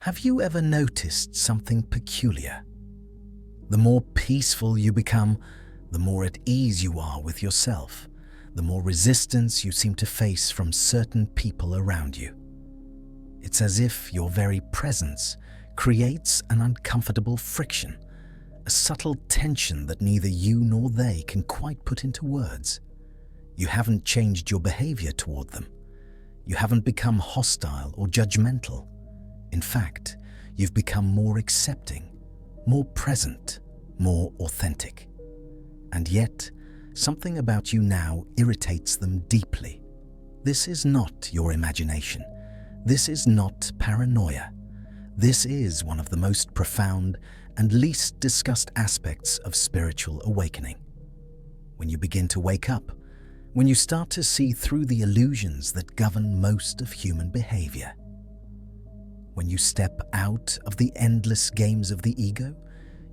Have you ever noticed something peculiar? The more peaceful you become, the more at ease you are with yourself, the more resistance you seem to face from certain people around you. It's as if your very presence creates an uncomfortable friction, a subtle tension that neither you nor they can quite put into words. You haven't changed your behavior toward them. You haven't become hostile or judgmental. In fact, you've become more accepting, more present, more authentic. And yet, something about you now irritates them deeply. This is not your imagination. This is not paranoia. This is one of the most profound and least discussed aspects of spiritual awakening. When you begin to wake up, when you start to see through the illusions that govern most of human behavior, when you step out of the endless games of the ego,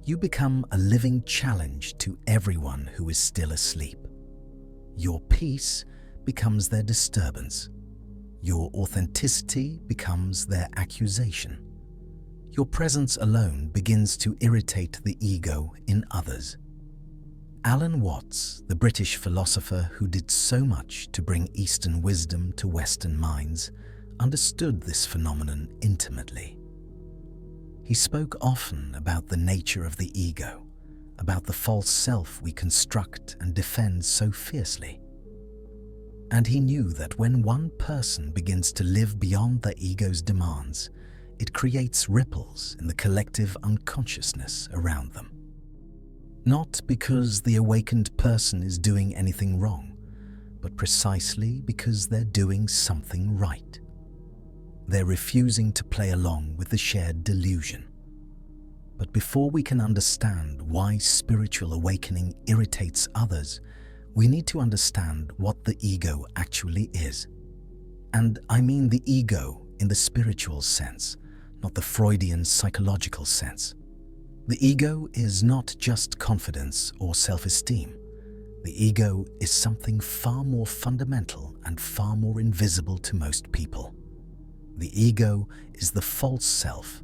you become a living challenge to everyone who is still asleep. Your peace becomes their disturbance. Your authenticity becomes their accusation. Your presence alone begins to irritate the ego in others. Alan Watts, the British philosopher who did so much to bring Eastern wisdom to Western minds, understood this phenomenon intimately. He spoke often about the nature of the ego, about the false self we construct and defend so fiercely. And he knew that when one person begins to live beyond the ego's demands, it creates ripples in the collective unconsciousness around them. Not because the awakened person is doing anything wrong, but precisely because they're doing something right. They're refusing to play along with the shared delusion. But before we can understand why spiritual awakening irritates others, we need to understand what the ego actually is. And I mean the ego in the spiritual sense, not the Freudian psychological sense. The ego is not just confidence or self-esteem. The ego is something far more fundamental and far more invisible to most people. The ego is the false self,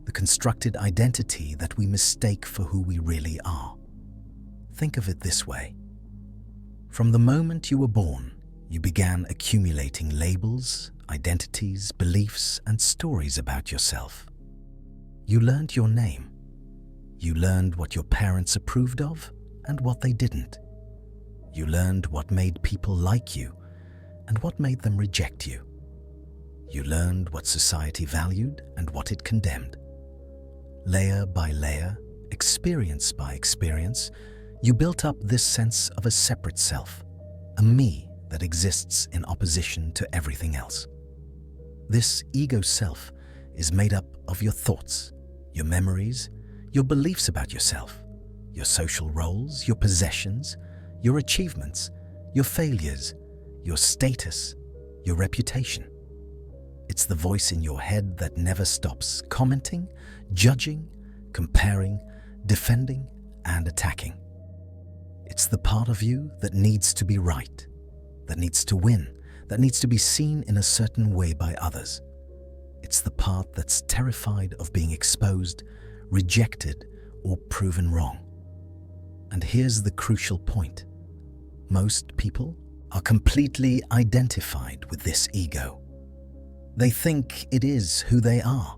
the constructed identity that we mistake for who we really are. Think of it this way. From the moment you were born, you began accumulating labels, identities, beliefs, and stories about yourself. You learned your name. You learned what your parents approved of and what they didn't. You learned what made people like you and what made them reject you. You learned what society valued and what it condemned. Layer by layer, experience by experience, you built up this sense of a separate self, a me that exists in opposition to everything else. This ego self is made up of your thoughts, your memories, your beliefs about yourself, your social roles, your possessions, your achievements, your failures, your status, your reputation. It's the voice in your head that never stops commenting, judging, comparing, defending, and attacking. It's the part of you that needs to be right, that needs to win, that needs to be seen in a certain way by others. It's the part that's terrified of being exposed, rejected, or proven wrong. And here's the crucial point. Most people are completely identified with this ego. They think it is who they are.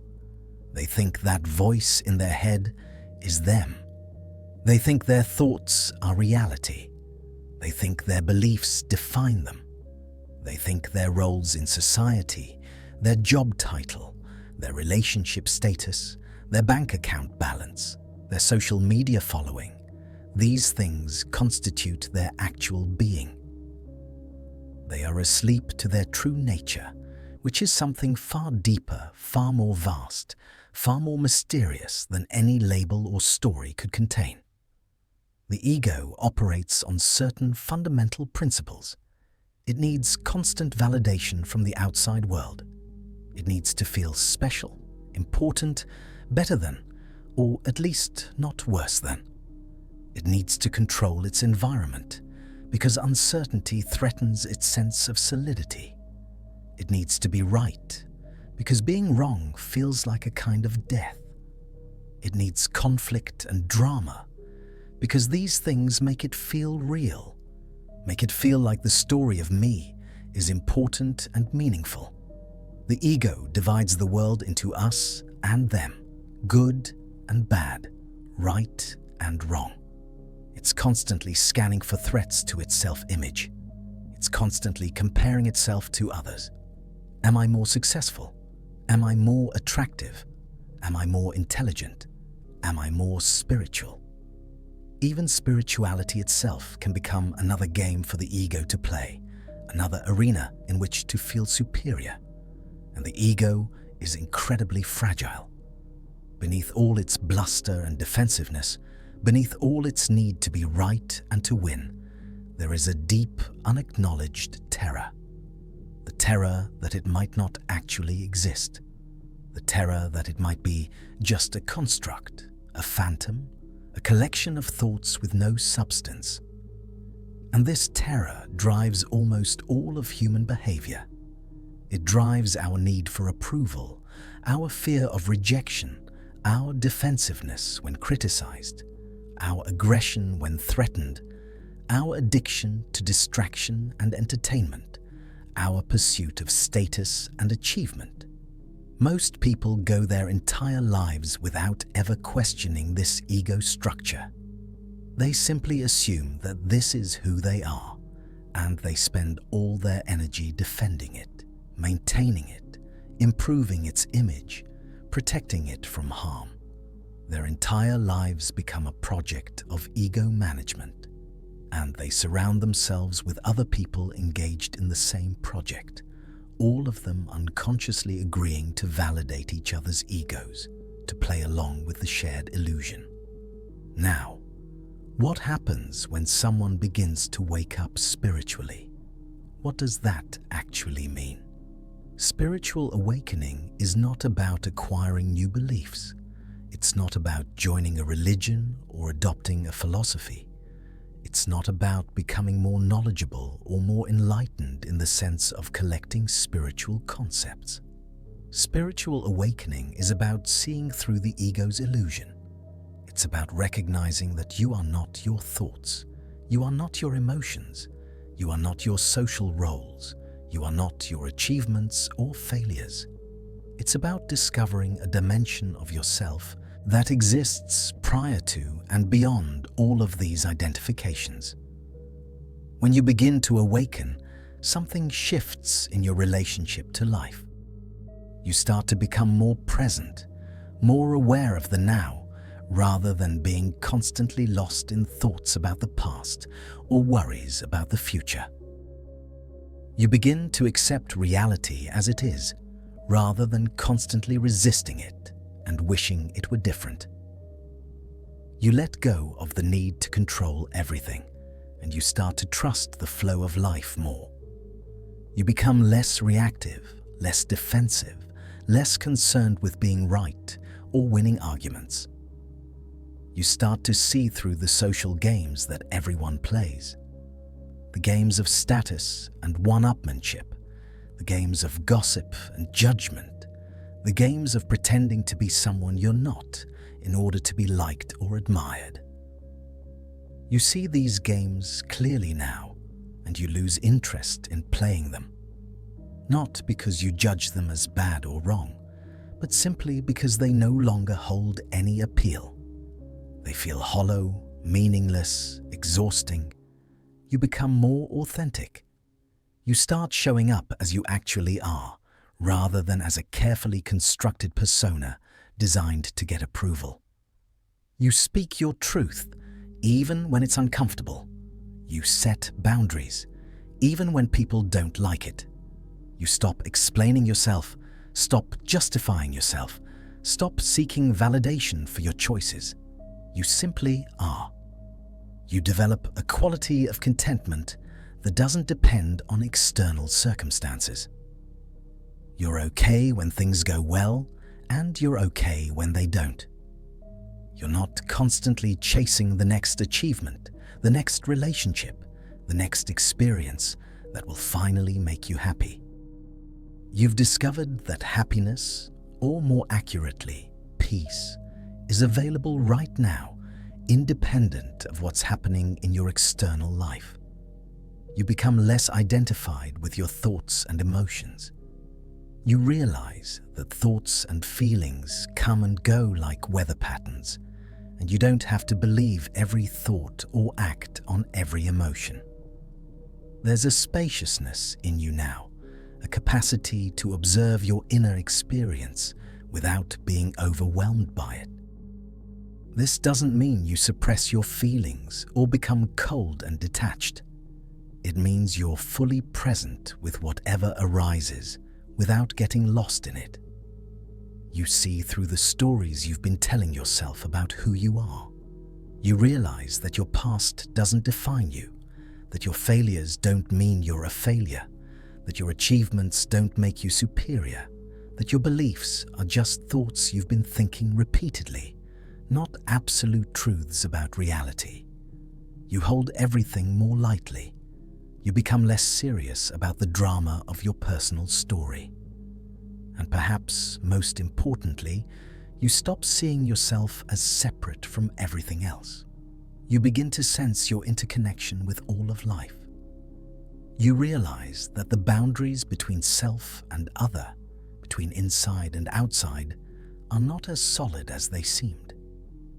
They think that voice in their head is them. They think their thoughts are reality. They think their beliefs define them. They think their roles in society, their job title, their relationship status, their bank account balance, their social media following, these things constitute their actual being. They are asleep to their true nature, which is something far deeper, far more vast, far more mysterious than any label or story could contain. The ego operates on certain fundamental principles. It needs constant validation from the outside world. It needs to feel special, important, better than, or at least not worse than. It needs to control its environment, because uncertainty threatens its sense of solidity. It needs to be right, because being wrong feels like a kind of death. It needs conflict and drama, because these things make it feel real, make it feel like the story of me is important and meaningful. The ego divides the world into us and them, good and bad, right and wrong. It's constantly scanning for threats to its self-image. It's constantly comparing itself to others. Am I more successful? Am I more attractive? Am I more intelligent? Am I more spiritual? Even spirituality itself can become another game for the ego to play, another arena in which to feel superior. And the ego is incredibly fragile. Beneath all its bluster and defensiveness, beneath all its need to be right and to win, there is a deep, unacknowledged terror. The terror that it might not actually exist. The terror that it might be just a construct, a phantom, a collection of thoughts with no substance. And this terror drives almost all of human behavior. It drives our need for approval, our fear of rejection, our defensiveness when criticized, our aggression when threatened, our addiction to distraction and entertainment, our pursuit of status and achievement. Most people go their entire lives without ever questioning this ego structure. They simply assume that this is who they are, and they spend all their energy defending it, maintaining it, improving its image, protecting it from harm. Their entire lives become a project of ego management, and they surround themselves with other people engaged in the same project, all of them unconsciously agreeing to validate each other's egos, to play along with the shared illusion. Now, what happens when someone begins to wake up spiritually? What does that actually mean? Spiritual awakening is not about acquiring new beliefs. It's not about joining a religion or adopting a philosophy. It's not about becoming more knowledgeable or more enlightened in the sense of collecting spiritual concepts. Spiritual awakening is about seeing through the ego's illusion. It's about recognizing that you are not your thoughts, you are not your emotions, you are not your social roles, you are not your achievements or failures. It's about discovering a dimension of yourself that exists prior to and beyond all of these identifications. When you begin to awaken, something shifts in your relationship to life. You start to become more present, more aware of the now, rather than being constantly lost in thoughts about the past or worries about the future. You begin to accept reality as it is, rather than constantly resisting it and wishing it were different. You let go of the need to control everything, and you start to trust the flow of life more. You become less reactive, less defensive, less concerned with being right or winning arguments. You start to see through the social games that everyone plays. The games of status and one-upmanship, the games of gossip and judgment, the games of pretending to be someone you're not in order to be liked or admired. You see these games clearly now, and you lose interest in playing them. Not because you judge them as bad or wrong, but simply because they no longer hold any appeal. They feel hollow, meaningless, exhausting. You become more authentic. You start showing up as you actually are, rather than as a carefully constructed persona designed to get approval. You speak your truth, even when it's uncomfortable. You set boundaries, even when people don't like it. You stop explaining yourself, stop justifying yourself, stop seeking validation for your choices. You simply are. You develop a quality of contentment that doesn't depend on external circumstances. You're okay when things go well, and you're okay when they don't. You're not constantly chasing the next achievement, the next relationship, the next experience that will finally make you happy. You've discovered that happiness, or more accurately, peace, is available right now, independent of what's happening in your external life. You become less identified with your thoughts and emotions. You realize that thoughts and feelings come and go like weather patterns, and you don't have to believe every thought or act on every emotion. There's a spaciousness in you now, a capacity to observe your inner experience without being overwhelmed by it. This doesn't mean you suppress your feelings or become cold and detached. It means you're fully present with whatever arises without getting lost in it. You see through the stories you've been telling yourself about who you are. You realize that your past doesn't define you, that your failures don't mean you're a failure, that your achievements don't make you superior, that your beliefs are just thoughts you've been thinking repeatedly, not absolute truths about reality. You hold everything more lightly. You become less serious about the drama of your personal story. And perhaps most importantly, you stop seeing yourself as separate from everything else. You begin to sense your interconnection with all of life. You realize that the boundaries between self and other, between inside and outside, are not as solid as they seemed.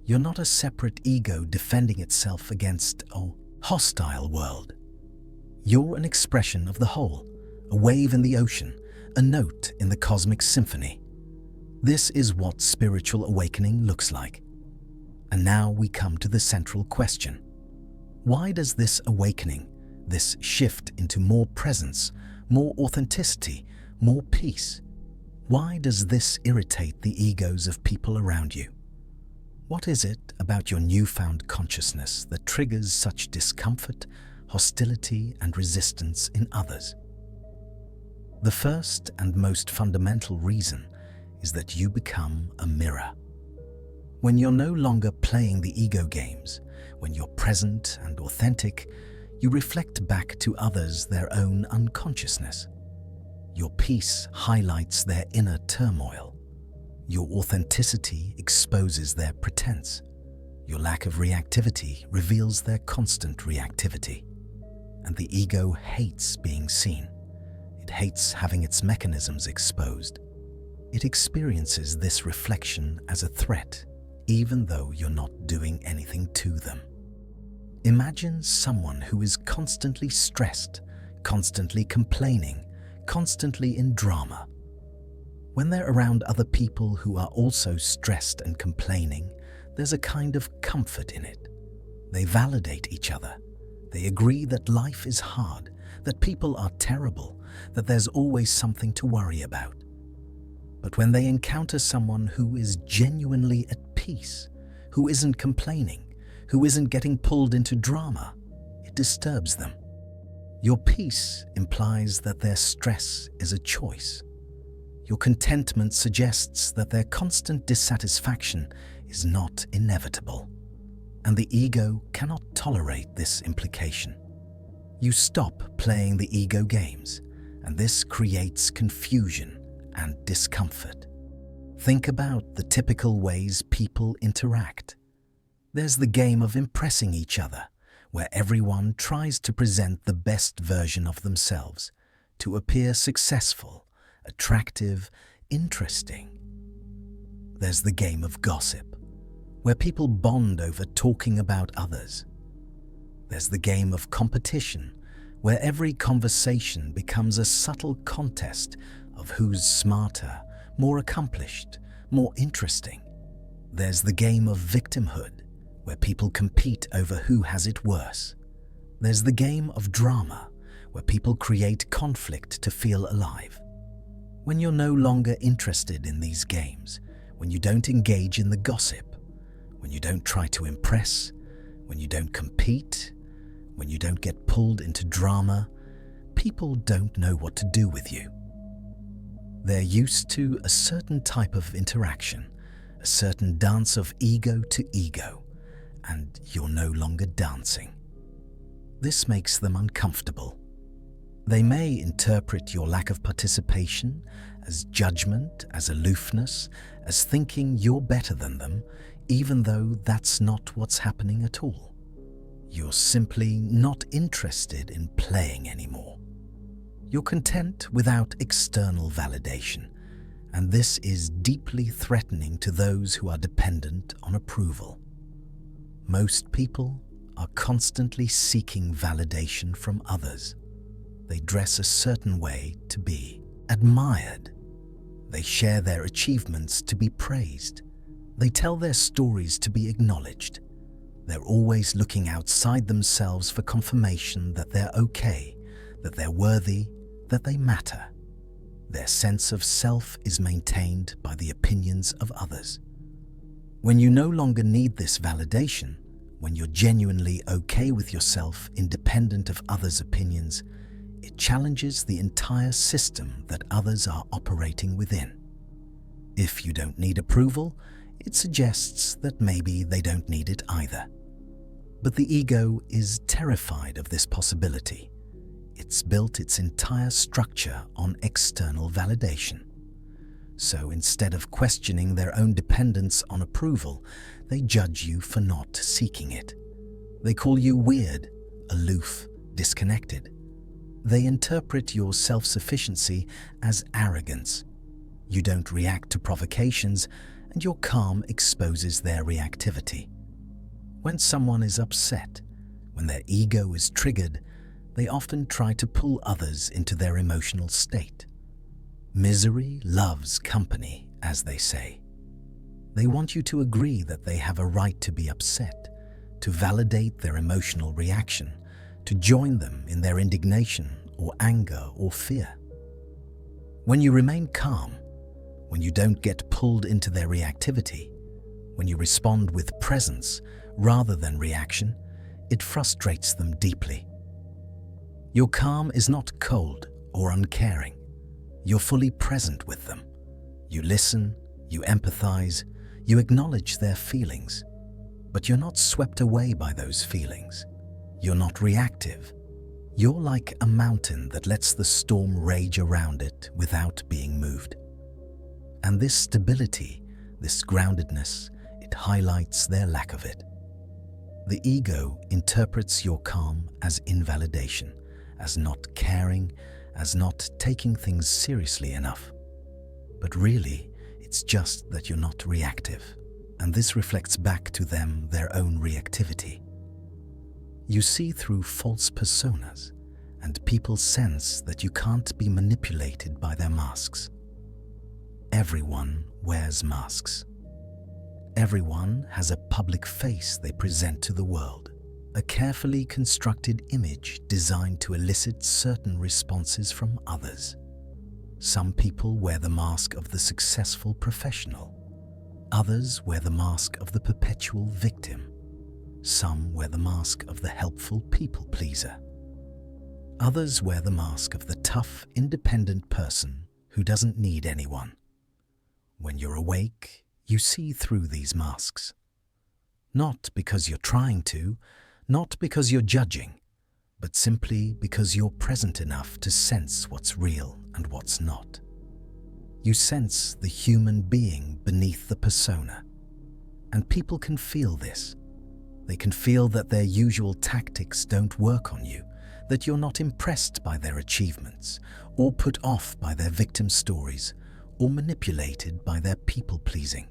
You're not a separate ego defending itself against a hostile world. You're an expression of the whole, a wave in the ocean, a note in the cosmic symphony. This is what spiritual awakening looks like. And now we come to the central question. Why does this awakening, this shift into more presence, more authenticity, more peace, why does this irritate the egos of people around you? What is it about your newfound consciousness that triggers such discomfort, hostility, and resistance in others? The first and most fundamental reason is that you become a mirror. When you're no longer playing the ego games, when you're present and authentic, you reflect back to others their own unconsciousness. Your peace highlights their inner turmoil. Your authenticity exposes their pretense. Your lack of reactivity reveals their constant reactivity. And the ego hates being seen. It hates having its mechanisms exposed. It experiences this reflection as a threat, even though you're not doing anything to them. Imagine someone who is constantly stressed, constantly complaining, constantly in drama. When they're around other people who are also stressed and complaining, there's a kind of comfort in it. They validate each other. They agree that life is hard, that people are terrible, that there's always something to worry about. But when they encounter someone who is genuinely at peace, who isn't complaining, who isn't getting pulled into drama, it disturbs them. Your peace implies that their stress is a choice. Your contentment suggests that their constant dissatisfaction is not inevitable. And the ego cannot tolerate this implication. You stop playing the ego games, and this creates confusion and discomfort. Think about the typical ways people interact. There's the game of impressing each other, where everyone tries to present the best version of themselves, to appear successful, attractive, interesting. There's the game of gossip, where people bond over talking about others. There's the game of competition, where every conversation becomes a subtle contest of who's smarter, more accomplished, more interesting. There's the game of victimhood, where people compete over who has it worse. There's the game of drama, where people create conflict to feel alive. When you're no longer interested in these games, when you don't engage in the gossip, when you don't try to impress, when you don't compete, when you don't get pulled into drama, people don't know what to do with you. They're used to a certain type of interaction, a certain dance of ego to ego, and you're no longer dancing. This makes them uncomfortable. They may interpret your lack of participation as judgment, as aloofness, as thinking you're better than them, even though that's not what's happening at all. You're simply not interested in playing anymore. You're content without external validation, and this is deeply threatening to those who are dependent on approval. Most people are constantly seeking validation from others. They dress a certain way to be admired. They share their achievements to be praised. They tell their stories to be acknowledged. They're always looking outside themselves for confirmation that they're okay, that they're worthy, that they matter. Their sense of self is maintained by the opinions of others. When you no longer need this validation, when you're genuinely okay with yourself independent of others' opinions, it challenges the entire system that others are operating within. If you don't need approval, it suggests that maybe they don't need it either. But the ego is terrified of this possibility. It's built its entire structure on external validation. So instead of questioning their own dependence on approval, they judge you for not seeking it. They call you weird, aloof, disconnected. They interpret your self-sufficiency as arrogance. You don't react to provocations, and your calm exposes their reactivity. When someone is upset, when their ego is triggered, they often try to pull others into their emotional state. Misery loves company, as they say. They want you to agree that they have a right to be upset, to validate their emotional reaction, to join them in their indignation or anger or fear. When you remain calm, when you don't get pulled into their reactivity, when you respond with presence rather than reaction, it frustrates them deeply. Your calm is not cold or uncaring. You're fully present with them. You listen, you empathize, you acknowledge their feelings, but you're not swept away by those feelings. You're not reactive. You're like a mountain that lets the storm rage around it without being moved. And this stability, this groundedness, it highlights their lack of it. The ego interprets your calm as invalidation, as not caring, as not taking things seriously enough. But really, it's just that you're not reactive, and this reflects back to them their own reactivity. You see through false personas, and people sense that you can't be manipulated by their masks. Everyone wears masks. Everyone has a public face they present to the world, a carefully constructed image designed to elicit certain responses from others. Some people wear the mask of the successful professional. Others wear the mask of the perpetual victim. Some wear the mask of the helpful people pleaser. Others wear the mask of the tough, independent person who doesn't need anyone. When you're awake, you see through these masks. Not because you're trying to, not because you're judging, but simply because you're present enough to sense what's real and what's not. You sense the human being beneath the persona, and people can feel this. They can feel that their usual tactics don't work on you, that you're not impressed by their achievements, or put off by their victim stories, or manipulated by their people-pleasing.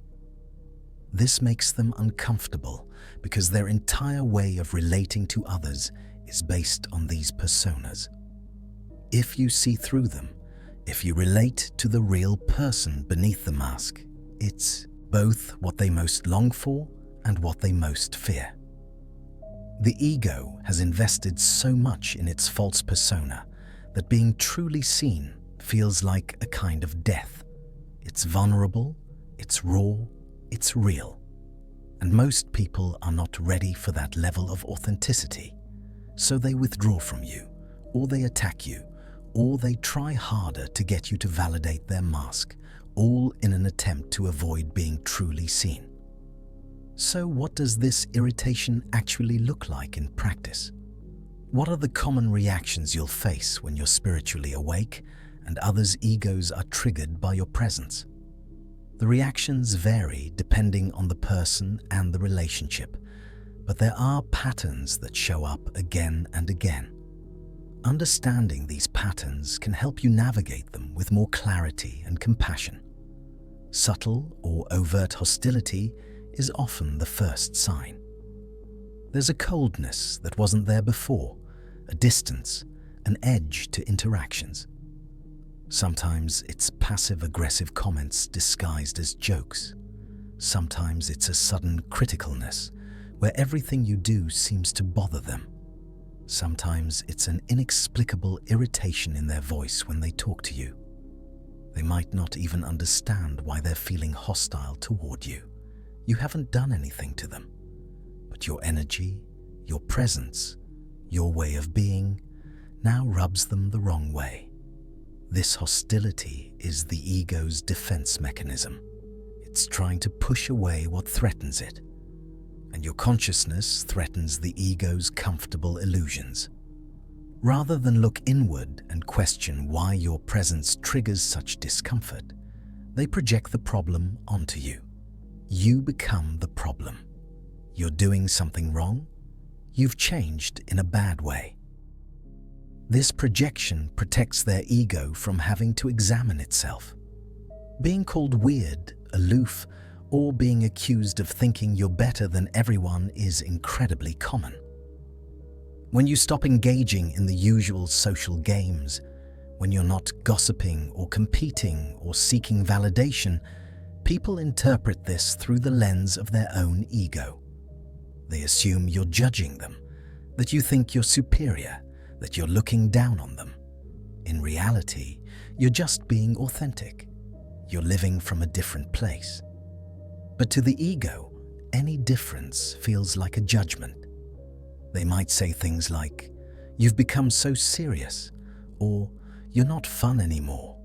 This makes them uncomfortable because their entire way of relating to others is based on these personas. If you see through them, if you relate to the real person beneath the mask, it's both what they most long for and what they most fear. The ego has invested so much in its false persona that being truly seen feels like a kind of death. It's vulnerable, it's raw, it's real. And most people are not ready for that level of authenticity. So they withdraw from you, or they attack you, or they try harder to get you to validate their mask, all in an attempt to avoid being truly seen. So what does this irritation actually look like in practice? What are the common reactions you'll face when you're spiritually awake and others' egos are triggered by your presence? The reactions vary depending on the person and the relationship, but there are patterns that show up again and again. Understanding these patterns can help you navigate them with more clarity and compassion. Subtle or overt hostility is often the first sign. There's a coldness that wasn't there before, a distance, an edge to interactions. Sometimes it's passive-aggressive comments disguised as jokes. Sometimes it's a sudden criticalness, where everything you do seems to bother them. Sometimes it's an inexplicable irritation in their voice when they talk to you. They might not even understand why they're feeling hostile toward you. You haven't done anything to them, but your energy, your presence, your way of being now rubs them the wrong way. This hostility is the ego's defense mechanism. It's trying to push away what threatens it, and your consciousness threatens the ego's comfortable illusions. Rather than look inward and question why your presence triggers such discomfort, they project the problem onto you. You become the problem. You're doing something wrong. You've changed in a bad way. This projection protects their ego from having to examine itself. Being called weird, aloof, or being accused of thinking you're better than everyone is incredibly common. When you stop engaging in the usual social games, when you're not gossiping or competing or seeking validation, people interpret this through the lens of their own ego. They assume you're judging them, that you think you're superior, that you're looking down on them. In reality, you're just being authentic. You're living from a different place. But to the ego, any difference feels like a judgment. They might say things like, "You've become so serious," or "You're not fun anymore,"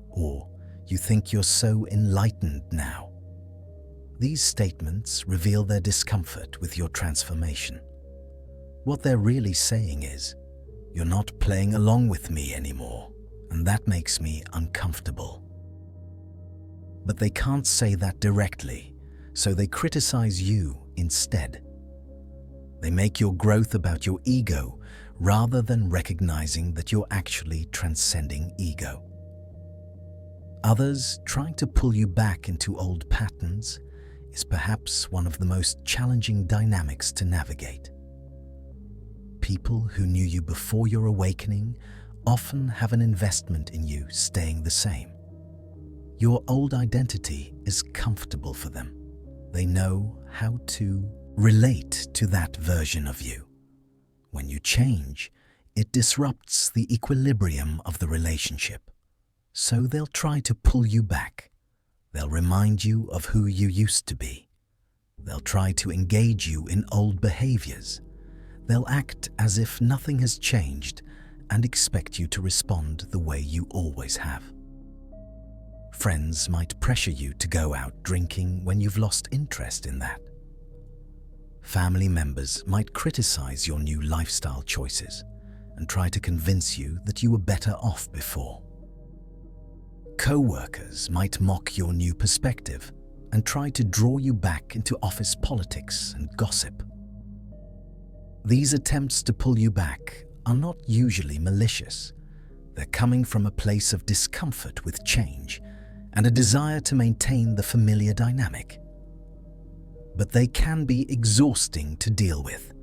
or "You think you're so enlightened now." These statements reveal their discomfort with your transformation. What they're really saying is, "You're not playing along with me anymore, and that makes me uncomfortable." But they can't say that directly, so they criticize you instead. They make your growth about your ego rather than recognizing that you're actually transcending ego. Others trying to pull you back into old patterns is perhaps one of the most challenging dynamics to navigate. People who knew you before your awakening often have an investment in you staying the same. Your old identity is comfortable for them. They know how to relate to that version of you. When you change, it disrupts the equilibrium of the relationship. So they'll try to pull you back. They'll remind you of who you used to be. They'll try to engage you in old behaviors. They'll act as if nothing has changed and expect you to respond the way you always have. Friends might pressure you to go out drinking when you've lost interest in that. Family members might criticize your new lifestyle choices and try to convince you that you were better off before. Co-workers might mock your new perspective and try to draw you back into office politics and gossip. These attempts to pull you back are not usually malicious. They're coming from a place of discomfort with change and a desire to maintain the familiar dynamic. But they can be exhausting to deal with,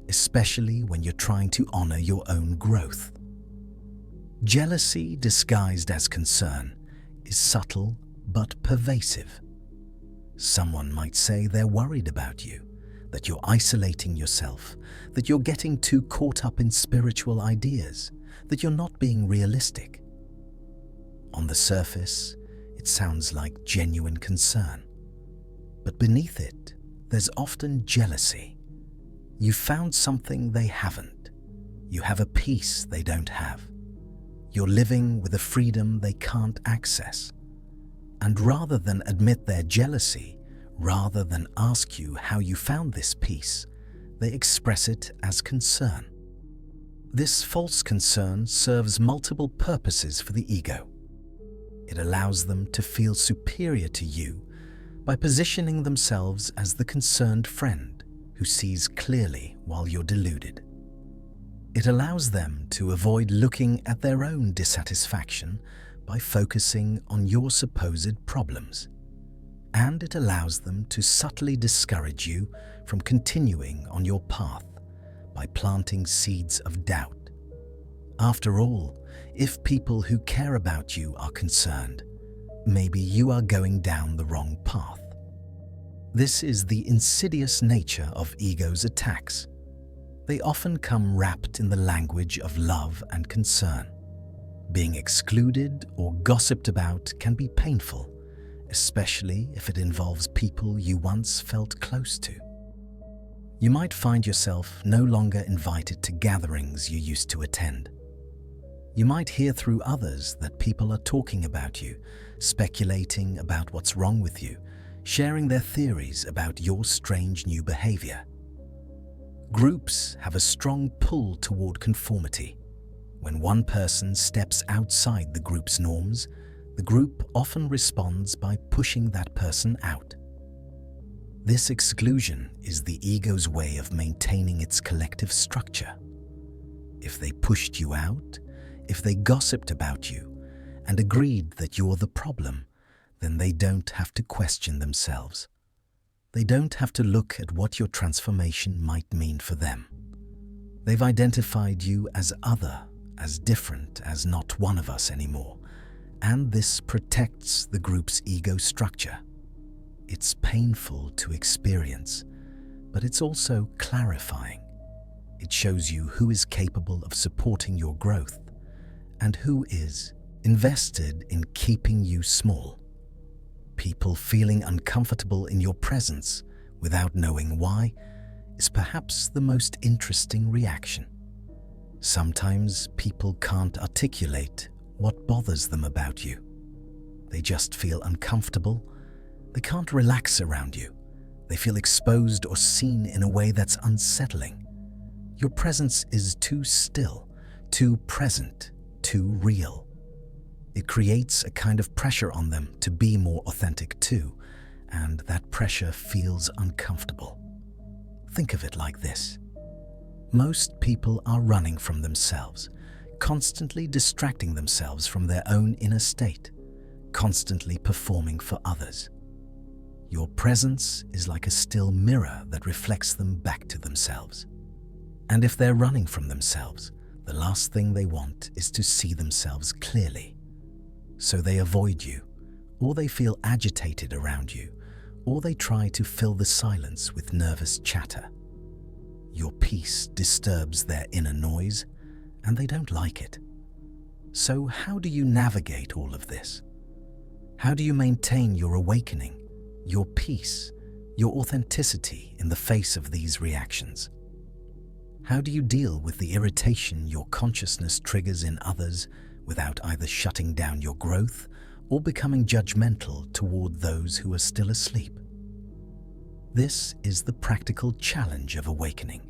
especially when you're trying to honor your own growth. Jealousy disguised as concern is subtle but pervasive. Someone might say they're worried about you, that you're isolating yourself, that you're getting too caught up in spiritual ideas, that you're not being realistic. On the surface, it sounds like genuine concern. But beneath it, there's often jealousy. You found something they haven't. You have a peace they don't have. You're living with a freedom they can't access. And rather than admit their jealousy, rather than ask you how you found this peace, they express it as concern. This false concern serves multiple purposes for the ego. It allows them to feel superior to you by positioning themselves as the concerned friend who sees clearly while you're deluded. It allows them to avoid looking at their own dissatisfaction by focusing on your supposed problems. And it allows them to subtly discourage you from continuing on your path by planting seeds of doubt. After all, if people who care about you are concerned, maybe you are going down the wrong path. This is the insidious nature of ego's attacks. They often come wrapped in the language of love and concern. Being excluded or gossiped about can be painful, especially if it involves people you once felt close to. You might find yourself no longer invited to gatherings you used to attend. You might hear through others that people are talking about you, speculating about what's wrong with you, sharing their theories about your strange new behavior. Groups have a strong pull toward conformity. When one person steps outside the group's norms, the group often responds by pushing that person out. This exclusion is the ego's way of maintaining its collective structure. If they pushed you out, if they gossiped about you and agreed that you're the problem, then they don't have to question themselves. They don't have to look at what your transformation might mean for them. They've identified you as other, as different, as not one of us anymore, and this protects the group's ego structure. It's painful to experience, but it's also clarifying. It shows you who is capable of supporting your growth and who is invested in keeping you small. People feeling uncomfortable in your presence without knowing why is perhaps the most interesting reaction. Sometimes people can't articulate what bothers them about you. They just feel uncomfortable. They can't relax around you. They feel exposed or seen in a way that's unsettling. Your presence is too still, too present, too real. It creates a kind of pressure on them to be more authentic too, and that pressure feels uncomfortable. Think of it like this. Most people are running from themselves, constantly distracting themselves from their own inner state, constantly performing for others. Your presence is like a still mirror that reflects them back to themselves. And if they're running from themselves, the last thing they want is to see themselves clearly. So they avoid you, or they feel agitated around you, or they try to fill the silence with nervous chatter. Your peace disturbs their inner noise, and they don't like it. So how do you navigate all of this? How do you maintain your awakening, your peace, your authenticity in the face of these reactions? How do you deal with the irritation your consciousness triggers in others without either shutting down your growth or becoming judgmental toward those who are still asleep? This is the practical challenge of awakening,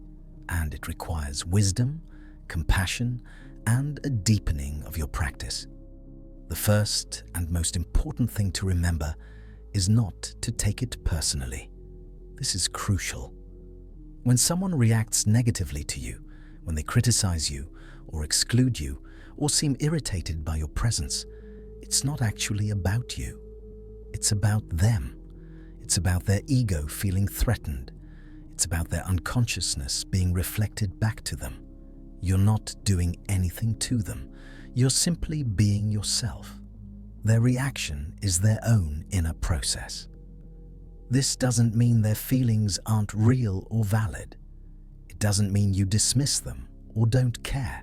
and it requires wisdom, compassion, and a deepening of your practice. The first and most important thing to remember is not to take it personally. This is crucial. When someone reacts negatively to you, when they criticize you or exclude you or seem irritated by your presence, it's not actually about you. It's about them. It's about their ego feeling threatened. It's about their unconsciousness being reflected back to them. You're not doing anything to them. You're simply being yourself. Their reaction is their own inner process. This doesn't mean their feelings aren't real or valid. It doesn't mean you dismiss them or don't care.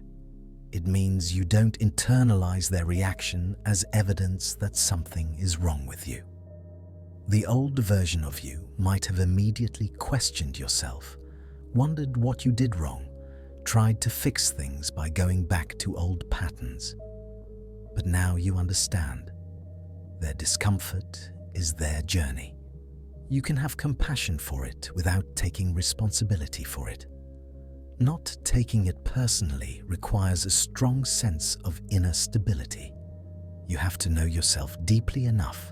It means you don't internalize their reaction as evidence that something is wrong with you. The old version of you might have immediately questioned yourself, wondered what you did wrong, tried to fix things by going back to old patterns. But now you understand. Their discomfort is their journey. You can have compassion for it without taking responsibility for it. Not taking it personally requires a strong sense of inner stability. You have to know yourself deeply enough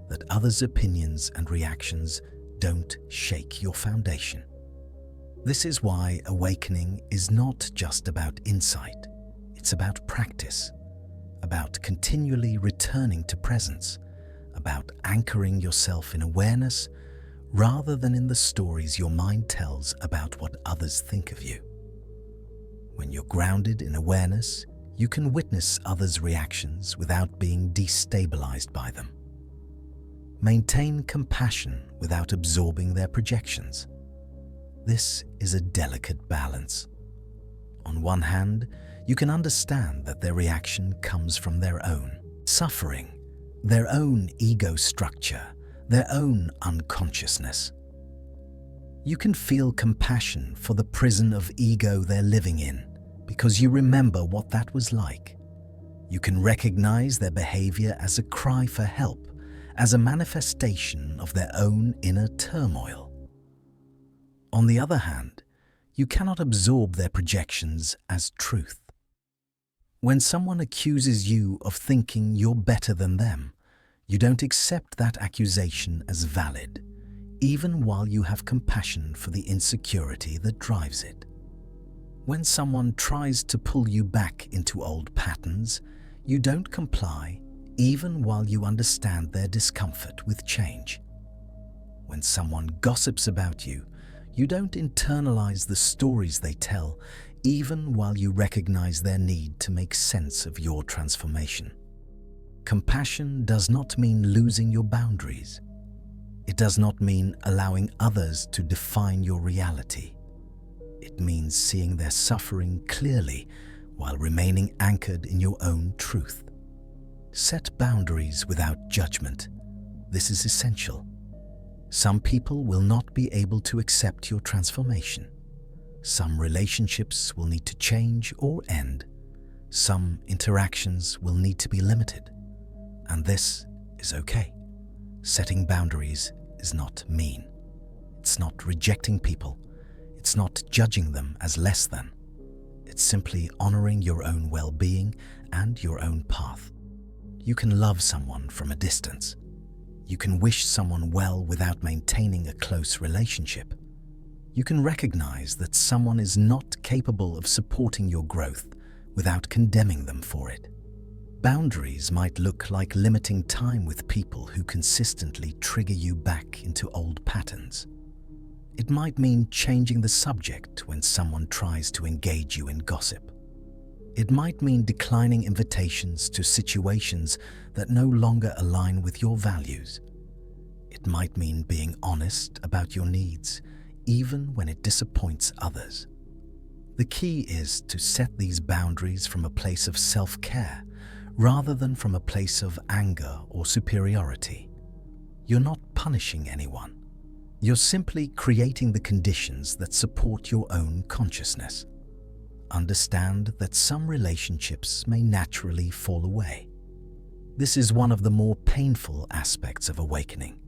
that others' opinions and reactions don't shake your foundation. This is why awakening is not just about insight, it's about practice, about continually returning to presence, about anchoring yourself in awareness rather than in the stories your mind tells about what others think of you. When you're grounded in awareness, you can witness others' reactions without being destabilized by them. Maintain compassion without absorbing their projections. This is a delicate balance. On one hand, you can understand that their reaction comes from their own suffering, their own ego structure, their own unconsciousness. You can feel compassion for the prison of ego they're living in because you remember what that was like. You can recognize their behavior as a cry for help, as a manifestation of their own inner turmoil. On the other hand, you cannot absorb their projections as truth. When someone accuses you of thinking you're better than them, you don't accept that accusation as valid, even while you have compassion for the insecurity that drives it. When someone tries to pull you back into old patterns, you don't comply, even while you understand their discomfort with change. When someone gossips about you, you don't internalize the stories they tell, even while you recognize their need to make sense of your transformation. Compassion does not mean losing your boundaries. It does not mean allowing others to define your reality. It means seeing their suffering clearly while remaining anchored in your own truth. Set boundaries without judgment. This is essential. Some people will not be able to accept your transformation. Some relationships will need to change or end. Some interactions will need to be limited. And this is okay. Setting boundaries is not mean. It's not rejecting people. It's not judging them as less than. It's simply honoring your own well-being and your own path. You can love someone from a distance. You can wish someone well without maintaining a close relationship. You can recognize that someone is not capable of supporting your growth without condemning them for it. Boundaries might look like limiting time with people who consistently trigger you back into old patterns. It might mean changing the subject when someone tries to engage you in gossip. It might mean declining invitations to situations that no longer align with your values. It might mean being honest about your needs, even when it disappoints others. The key is to set these boundaries from a place of self-care rather than from a place of anger or superiority. You're not punishing anyone. You're simply creating the conditions that support your own consciousness. Understand that some relationships may naturally fall away. This is one of the more painful aspects of awakening.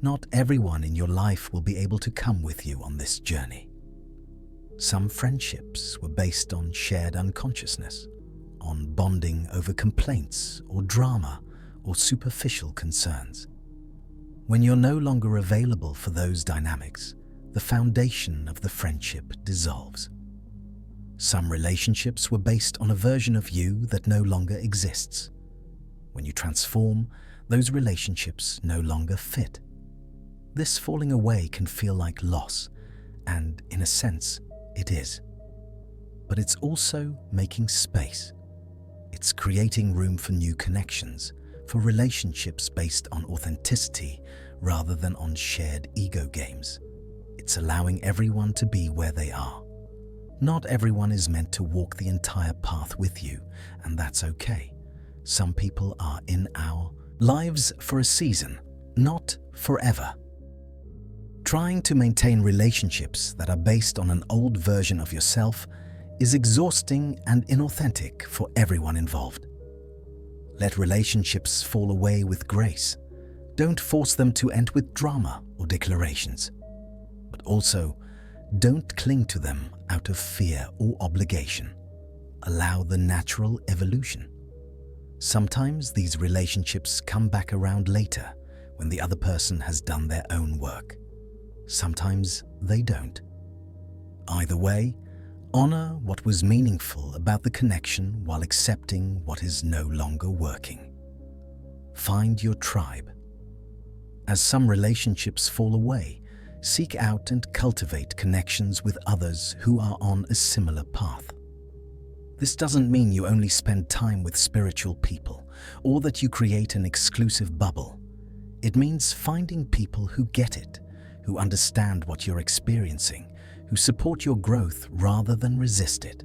Not everyone in your life will be able to come with you on this journey. Some friendships were based on shared unconsciousness, on bonding over complaints or drama or superficial concerns. When you're no longer available for those dynamics, the foundation of the friendship dissolves. Some relationships were based on a version of you that no longer exists. When you transform, those relationships no longer fit. This falling away can feel like loss, and in a sense, it is. But it's also making space. It's creating room for new connections, for relationships based on authenticity rather than on shared ego games. It's allowing everyone to be where they are. Not everyone is meant to walk the entire path with you, and that's okay. Some people are in our lives for a season, not forever. Trying to maintain relationships that are based on an old version of yourself is exhausting and inauthentic for everyone involved. Let relationships fall away with grace. Don't force them to end with drama or declarations. But also, don't cling to them out of fear or obligation. Allow the natural evolution. Sometimes these relationships come back around later when the other person has done their own work. Sometimes they don't. Either way, honor what was meaningful about the connection while accepting what is no longer working. Find your tribe. As some relationships fall away, seek out and cultivate connections with others who are on a similar path. This doesn't mean you only spend time with spiritual people or that you create an exclusive bubble. It means finding people who get it, who understand what you're experiencing, who support your growth rather than resist it.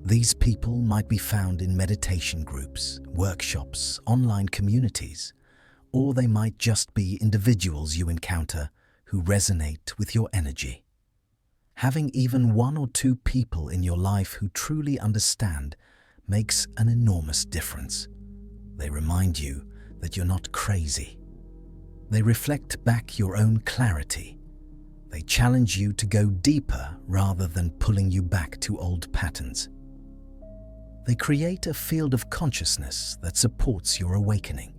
These people might be found in meditation groups, workshops, online communities, or they might just be individuals you encounter who resonate with your energy. Having even one or two people in your life who truly understand makes an enormous difference. They remind you that you're not crazy. They reflect back your own clarity. They challenge you to go deeper rather than pulling you back to old patterns. They create a field of consciousness that supports your awakening.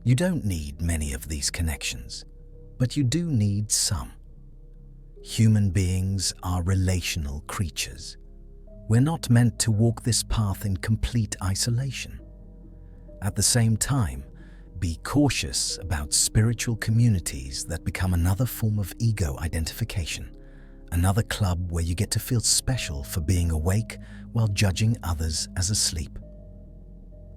You don't need many of these connections, but you do need some. Human beings are relational creatures. We're not meant to walk this path in complete isolation. At the same time, be cautious about spiritual communities that become another form of ego identification, another club where you get to feel special for being awake while judging others as asleep.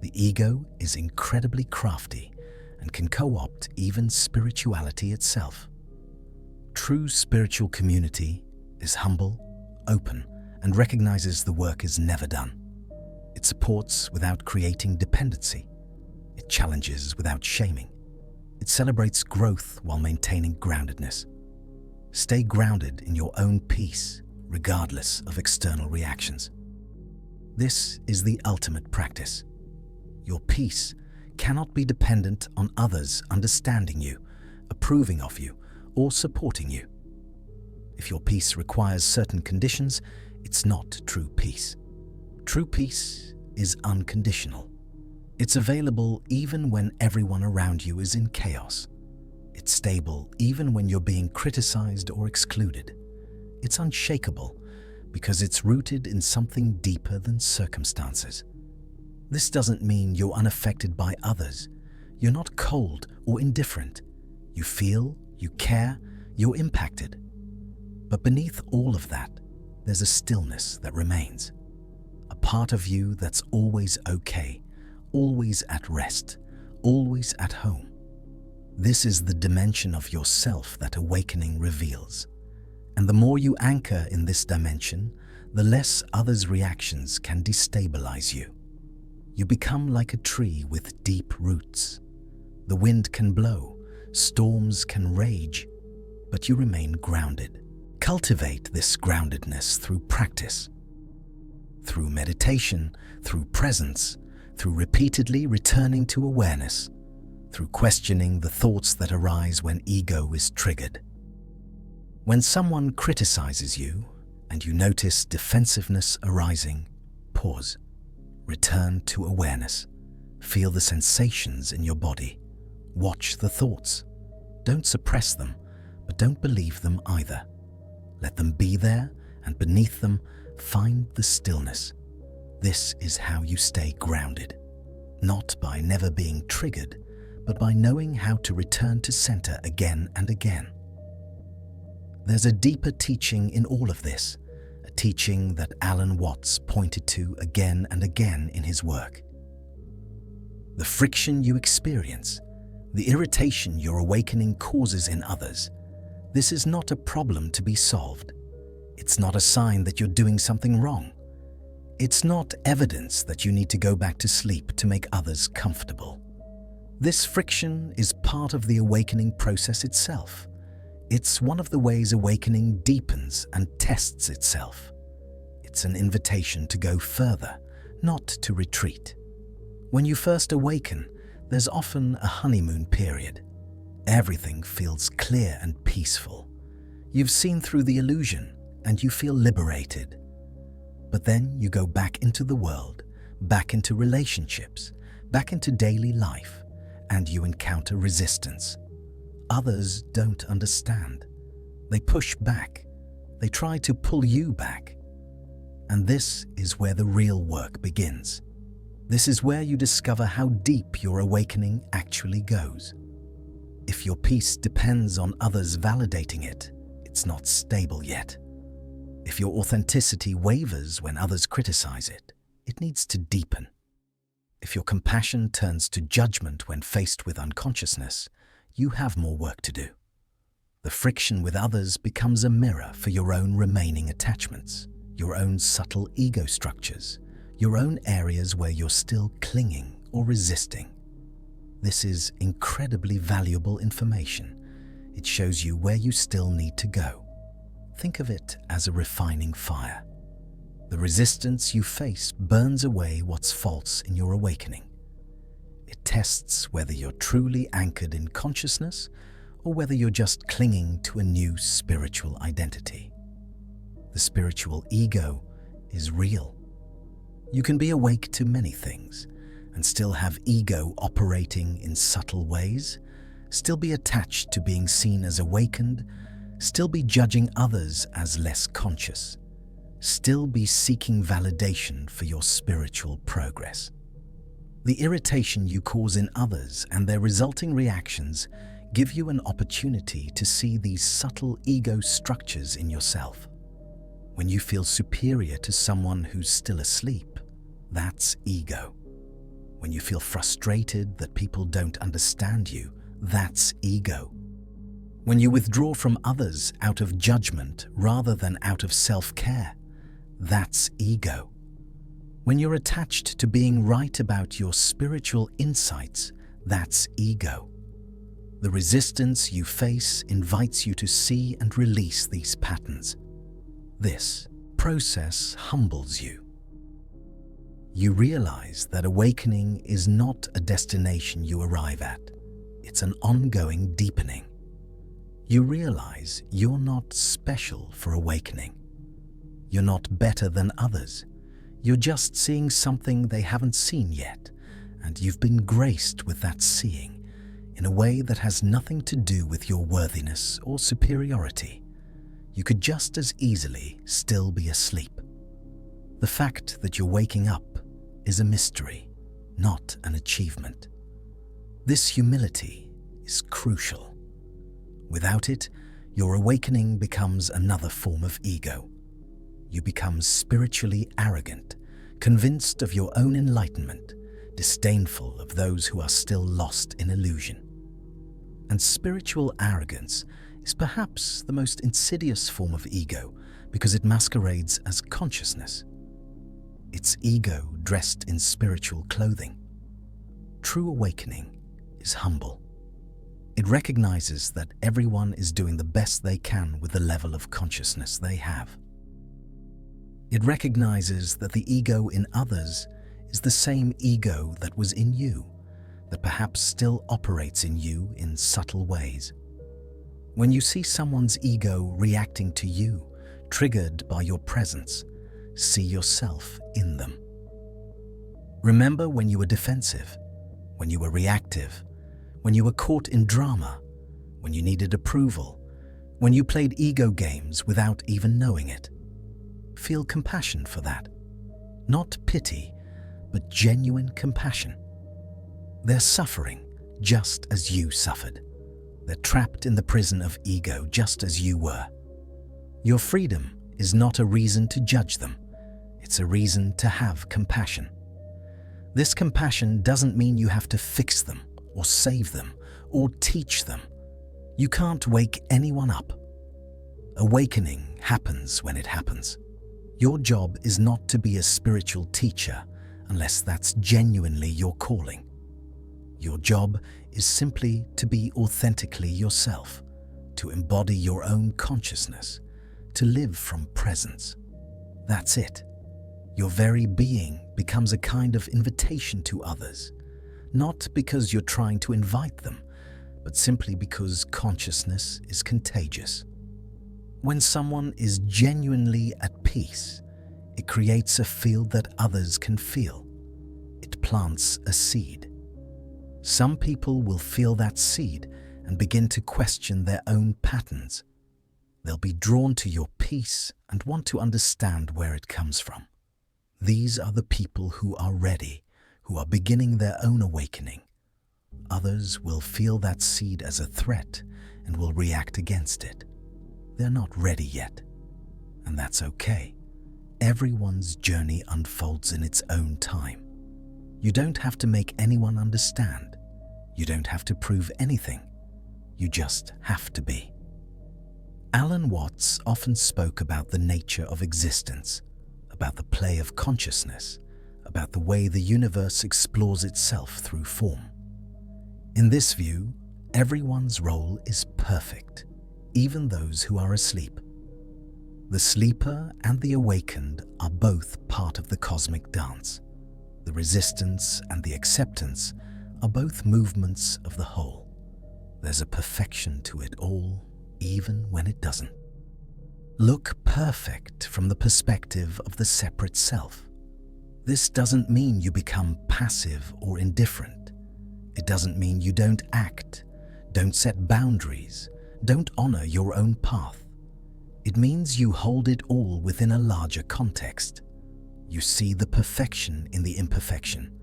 The ego is incredibly crafty and can co-opt even spirituality itself. True spiritual community is humble, open, and recognizes the work is never done. It supports without creating dependency. It challenges without shaming. It celebrates growth while maintaining groundedness. Stay grounded in your own peace, regardless of external reactions. This is the ultimate practice. Your peace cannot be dependent on others understanding you, approving of you, or supporting you. If your peace requires certain conditions, it's not true peace. True peace is unconditional. It's available even when everyone around you is in chaos. It's stable even when you're being criticized or excluded. It's unshakable because it's rooted in something deeper than circumstances. This doesn't mean you're unaffected by others. You're not cold or indifferent. You feel, you care, you're impacted. But beneath all of that, there's a stillness that remains. A part of you that's always okay, always at rest, always at home. This is the dimension of yourself that awakening reveals. And the more you anchor in this dimension, the less others' reactions can destabilize you. You become like a tree with deep roots. The wind can blow, storms can rage, but you remain grounded. Cultivate this groundedness through practice, through meditation, through presence, through repeatedly returning to awareness, through questioning the thoughts that arise when ego is triggered. When someone criticizes you and you notice defensiveness arising, pause. Return to awareness. Feel the sensations in your body. Watch the thoughts. Don't suppress them, but don't believe them either. Let them be there, and beneath them, find the stillness. This is how you stay grounded. Not by never being triggered, but by knowing how to return to center again and again. There's a deeper teaching in all of this, a teaching that Alan Watts pointed to again and again in his work. The friction you experience, the irritation your awakening causes in others, this is not a problem to be solved. It's not a sign that you're doing something wrong. It's not evidence that you need to go back to sleep to make others comfortable. This friction is part of the awakening process itself. It's one of the ways awakening deepens and tests itself. It's an invitation to go further, not to retreat. When you first awaken, there's often a honeymoon period. Everything feels clear and peaceful. You've seen through the illusion, and you feel liberated. But then you go back into the world, back into relationships, back into daily life, and you encounter resistance. Others don't understand. They push back. They try to pull you back. And this is where the real work begins. This is where you discover how deep your awakening actually goes. If your peace depends on others validating it, it's not stable yet. If your authenticity wavers when others criticize it, it needs to deepen. If your compassion turns to judgment when faced with unconsciousness, you have more work to do. The friction with others becomes a mirror for your own remaining attachments, your own subtle ego structures, your own areas where you're still clinging or resisting. This is incredibly valuable information. It shows you where you still need to go. Think of it as a refining fire. The resistance you face burns away what's false in your awakening. It tests whether you're truly anchored in consciousness or whether you're just clinging to a new spiritual identity. The spiritual ego is real. You can be awake to many things and still have ego operating in subtle ways, still be attached to being seen as awakened, still be judging others as less conscious, still be seeking validation for your spiritual progress. The irritation you cause in others and their resulting reactions give you an opportunity to see these subtle ego structures in yourself. When you feel superior to someone who's still asleep, that's ego. When you feel frustrated that people don't understand you, that's ego. When you withdraw from others out of judgment rather than out of self-care, that's ego. When you're attached to being right about your spiritual insights, that's ego. The resistance you face invites you to see and release these patterns. This process humbles you. You realize that awakening is not a destination you arrive at. It's an ongoing deepening. You realize you're not special for awakening. You're not better than others. You're just seeing something they haven't seen yet, and you've been graced with that seeing in a way that has nothing to do with your worthiness or superiority. You could just as easily still be asleep. The fact that you're waking up is a mystery, not an achievement. This humility is crucial. Without it, your awakening becomes another form of ego. You become spiritually arrogant, convinced of your own enlightenment, disdainful of those who are still lost in illusion. And spiritual arrogance is perhaps the most insidious form of ego because it masquerades as consciousness. It's ego dressed in spiritual clothing. True awakening is humble. It recognizes that everyone is doing the best they can with the level of consciousness they have. It recognizes that the ego in others is the same ego that was in you, that perhaps still operates in you in subtle ways. When you see someone's ego reacting to you, triggered by your presence, see yourself in them. Remember when you were defensive, when you were reactive, when you were caught in drama, when you needed approval, when you played ego games without even knowing it. Feel compassion for that. Not pity, but genuine compassion. They're suffering just as you suffered. They're trapped in the prison of ego just as you were. Your freedom is not a reason to judge them. It's a reason to have compassion. This compassion doesn't mean you have to fix them or save them or teach them. You can't wake anyone up. Awakening happens when it happens. Your job is not to be a spiritual teacher unless that's genuinely your calling. Your job is simply to be authentically yourself, to embody your own consciousness, to live from presence. That's it. Your very being becomes a kind of invitation to others, not because you're trying to invite them, but simply because consciousness is contagious. When someone is genuinely at peace, it creates a field that others can feel. It plants a seed. Some people will feel that seed and begin to question their own patterns. They'll be drawn to your peace and want to understand where it comes from. These are the people who are ready, who are beginning their own awakening. Others will feel that seed as a threat and will react against it. They're not ready yet, and that's okay. Everyone's journey unfolds in its own time. You don't have to make anyone understand. You don't have to prove anything. You just have to be. Alan Watts often spoke about the nature of existence, about the play of consciousness, about the way the universe explores itself through form. In this view, everyone's role is perfect, even those who are asleep. The sleeper and the awakened are both part of the cosmic dance. The resistance and the acceptance are both movements of the whole. There's a perfection to it all, even when it doesn't. Look perfect from the perspective of the separate self. This doesn't mean you become passive or indifferent. It doesn't mean you don't act, don't set boundaries, don't honor your own path. It means you hold it all within a larger context. You see the perfection in the imperfection.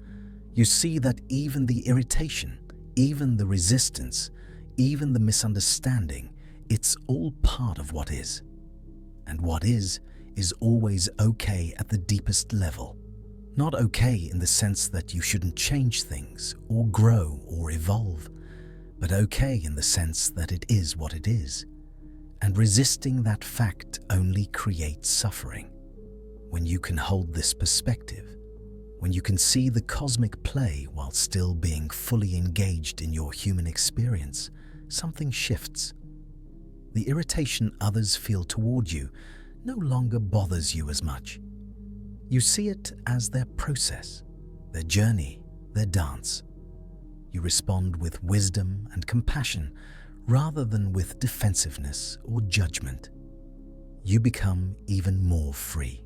You see that even the irritation, even the resistance, even the misunderstanding, it's all part of what is. And what is always okay at the deepest level. Not okay in the sense that you shouldn't change things or grow or evolve, but okay in the sense that it is what it is. And resisting that fact only creates suffering. When you can hold this perspective, when you can see the cosmic play while still being fully engaged in your human experience, something shifts. The irritation others feel toward you no longer bothers you as much. You see it as their process, their journey, their dance. You respond with wisdom and compassion rather than with defensiveness or judgment. You become even more free.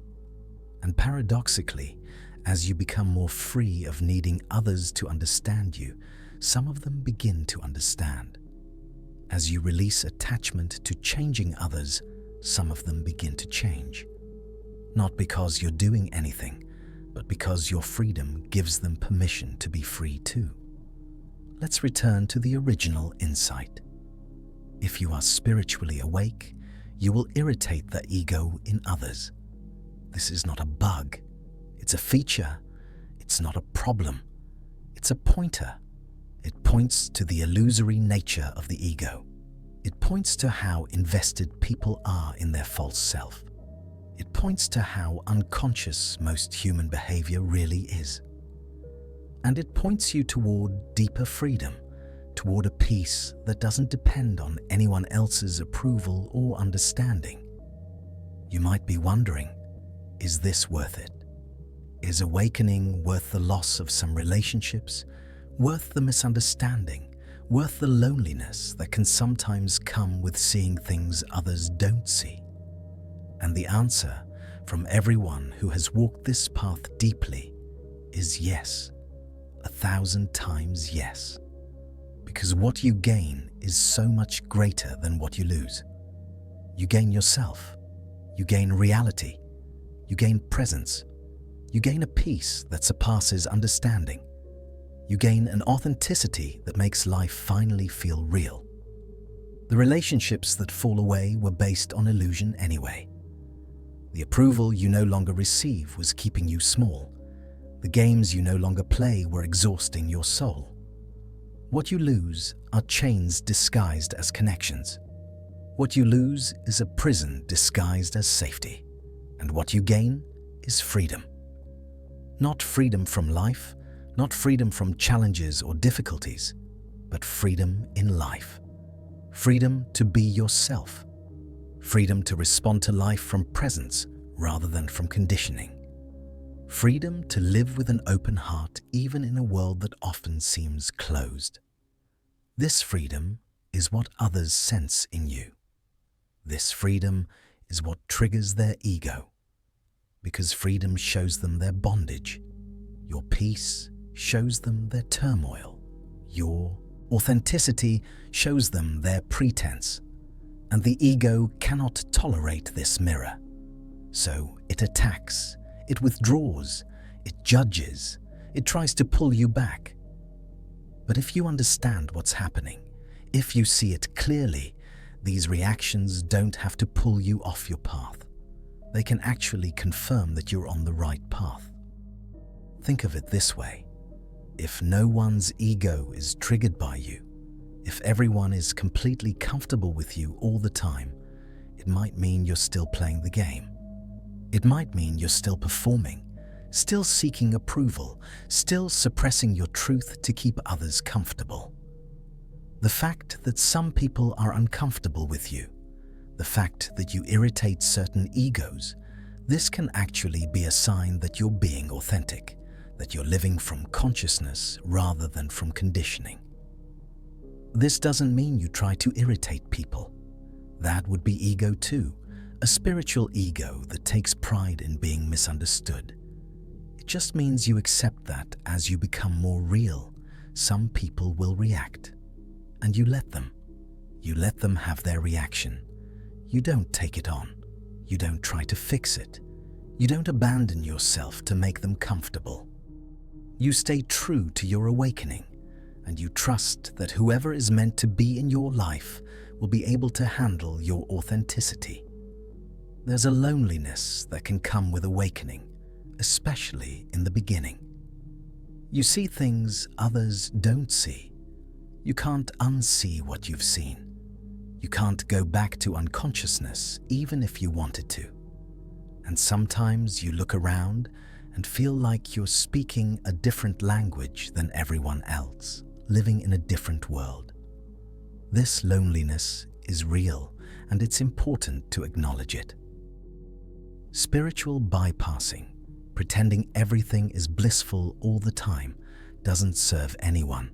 And paradoxically, as you become more free of needing others to understand you, some of them begin to understand. As you release attachment to changing others, some of them begin to change. Not because you're doing anything, but because your freedom gives them permission to be free too. Let's return to the original insight. If you are spiritually awake, you will irritate the ego in others. This is not a bug. It's a feature. It's not a problem. It's a pointer. It points to the illusory nature of the ego. It points to how invested people are in their false self. It points to how unconscious most human behavior really is. And it points you toward deeper freedom, toward a peace that doesn't depend on anyone else's approval or understanding. You might be wondering, is this worth it? Is awakening worth the loss of some relationships, worth the misunderstanding, worth the loneliness that can sometimes come with seeing things others don't see? And the answer from everyone who has walked this path deeply is yes, 1,000 times yes. Because what you gain is so much greater than what you lose. You gain yourself, you gain reality, you gain presence, you gain a peace that surpasses understanding. You gain an authenticity that makes life finally feel real. The relationships that fall away were based on illusion anyway. The approval you no longer receive was keeping you small. The games you no longer play were exhausting your soul. What you lose are chains disguised as connections. What you lose is a prison disguised as safety. And what you gain is freedom. Not freedom from life, not freedom from challenges or difficulties, but freedom in life. Freedom to be yourself. Freedom to respond to life from presence rather than from conditioning. Freedom to live with an open heart even in a world that often seems closed. This freedom is what others sense in you. This freedom is what triggers their ego, because freedom shows them their bondage. Your peace shows them their turmoil. Your authenticity shows them their pretense. And the ego cannot tolerate this mirror. So it attacks, it withdraws, it judges, it tries to pull you back. But if you understand what's happening, if you see it clearly, these reactions don't have to pull you off your path. They can actually confirm that you're on the right path. Think of it this way. If no one's ego is triggered by you, if everyone is completely comfortable with you all the time, it might mean you're still playing the game. It might mean you're still performing, still seeking approval, still suppressing your truth to keep others comfortable. The fact that some people are uncomfortable with you, the fact that you irritate certain egos, this can actually be a sign that you're being authentic, that you're living from consciousness rather than from conditioning. This doesn't mean you try to irritate people. That would be ego too, a spiritual ego that takes pride in being misunderstood. It just means you accept that as you become more real, some people will react. And you let them. You let them have their reaction. You don't take it on. You don't try to fix it. You don't abandon yourself to make them comfortable. You stay true to your awakening, and you trust that whoever is meant to be in your life will be able to handle your authenticity. There's a loneliness that can come with awakening, especially in the beginning. You see things others don't see. You can't unsee what you've seen. You can't go back to unconsciousness even if you wanted to. And sometimes you look around and feel like you're speaking a different language than everyone else, living in a different world. This loneliness is real, and it's important to acknowledge it. Spiritual bypassing, pretending everything is blissful all the time, doesn't serve anyone.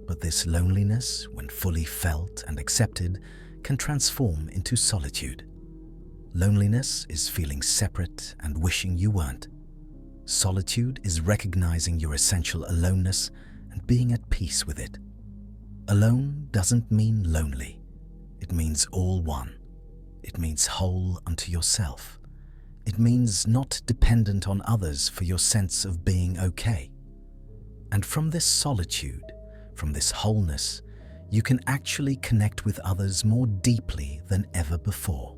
But this loneliness, when fully felt and accepted, can transform into solitude. Loneliness is feeling separate and wishing you weren't. Solitude is recognizing your essential aloneness and being at peace with it. Alone doesn't mean lonely. It means all one. It means whole unto yourself. It means not dependent on others for your sense of being okay. And from this solitude, from this wholeness, you can actually connect with others more deeply than ever before.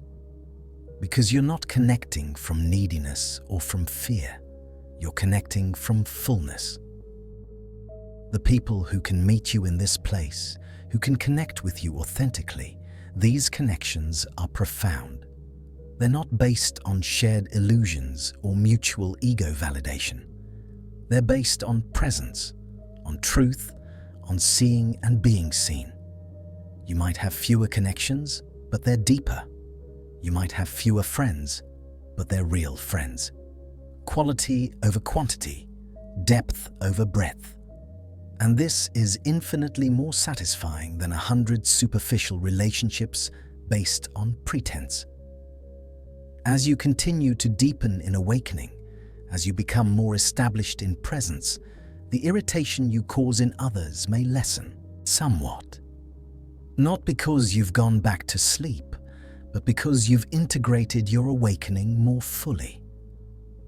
Because you're not connecting from neediness or from fear. You're connecting from fullness. The people who can meet you in this place, who can connect with you authentically, these connections are profound. They're not based on shared illusions or mutual ego validation. They're based on presence, on truth, on seeing and being seen. You might have fewer connections, but they're deeper. You might have fewer friends, but they're real friends. Quality over quantity, depth over breadth. And this is infinitely more satisfying than 100 superficial relationships based on pretense. As you continue to deepen in awakening, as you become more established in presence, the irritation you cause in others may lessen somewhat. Not because you've gone back to sleep, but because you've integrated your awakening more fully.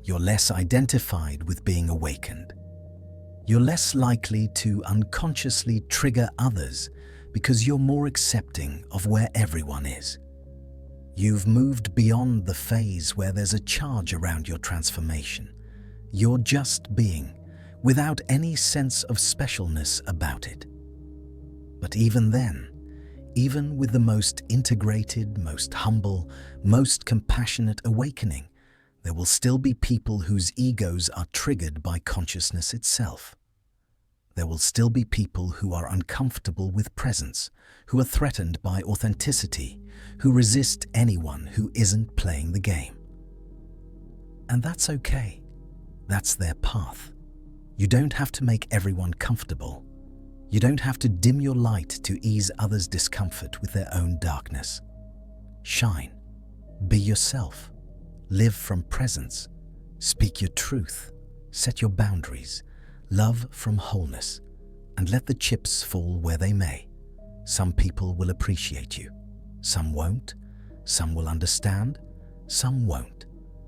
You're less identified with being awakened. You're less likely to unconsciously trigger others because you're more accepting of where everyone is. You've moved beyond the phase where there's a charge around your transformation. You're just being, without any sense of specialness about it. But even then, even with the most integrated, most humble, most compassionate awakening, there will still be people whose egos are triggered by consciousness itself. There will still be people who are uncomfortable with presence, who are threatened by authenticity, who resist anyone who isn't playing the game. And that's okay. That's their path. You don't have to make everyone comfortable. You don't have to dim your light to ease others' discomfort with their own darkness. shine. Be yourself. Live from presence. Speak your truth. Set your boundaries. Love from wholeness. And let the chips fall where they may. Some people will appreciate you. Some won't. Some will understand. Some won't.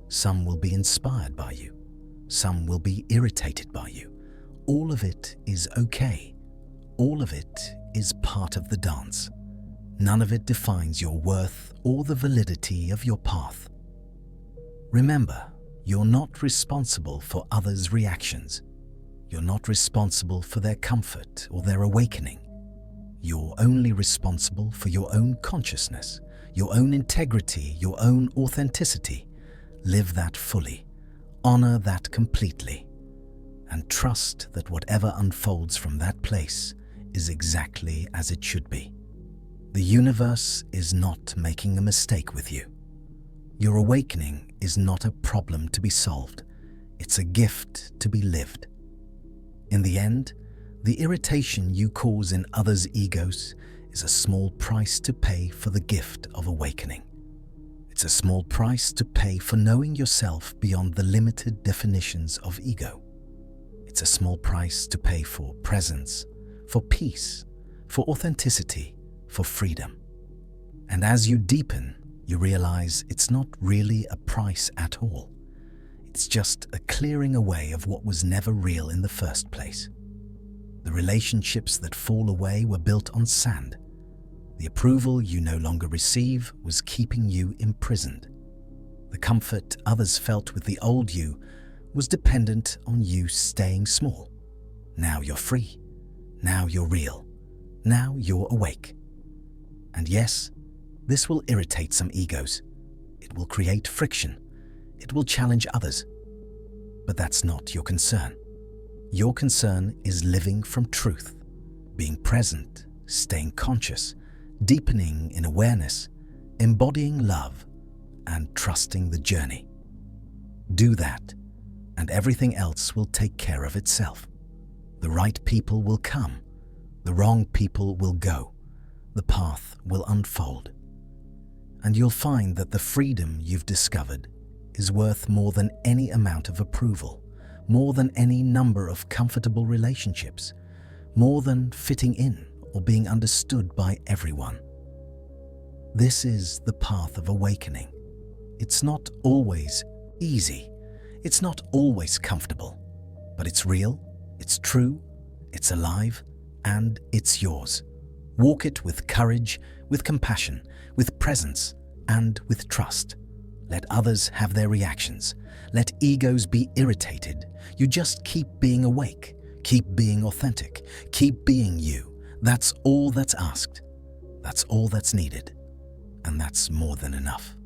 Some will be inspired by you. Some will be irritated by you. All of it is okay. All of it is part of the dance. None of it defines your worth or the validity of your path. Remember, you're not responsible for others' reactions. You're not responsible for their comfort or their awakening. You're only responsible for your own consciousness, your own integrity, your own authenticity. Live that fully. Honor that completely. And trust that whatever unfolds from that place is exactly as it should be. The universe is not making a mistake with you. Your awakening is not a problem to be solved. It's a gift to be lived. In the end, the irritation you cause in others' egos is a small price to pay for the gift of awakening. It's a small price to pay for knowing yourself beyond the limited definitions of ego. It's a small price to pay for presence, for peace, for authenticity, for freedom. And as you deepen, you realize it's not really a price at all. It's just a clearing away of what was never real in the first place. The relationships that fall away were built on sand. The approval you no longer receive was keeping you imprisoned. The comfort others felt with the old you was dependent on you staying small. Now you're free. Now you're real. Now you're awake. And yes, this will irritate some egos. It will create friction. It will challenge others. But that's not your concern. Your concern is living from truth, being present, staying conscious, deepening in awareness, embodying love, and trusting the journey. Do that, and everything else will take care of itself. The right people will come. The wrong people will go. The path will unfold. And you'll find that the freedom you've discovered is worth more than any amount of approval, more than any number of comfortable relationships, more than fitting in or being understood by everyone. This is the path of awakening. It's not always easy. It's not always comfortable, but it's real, it's true, it's alive, and it's yours. Walk it with courage, with compassion, with presence, and with trust. Let others have their reactions. Let egos be irritated. You just keep being awake. Keep being authentic. Keep being you. That's all that's asked. That's all that's needed. And that's more than enough.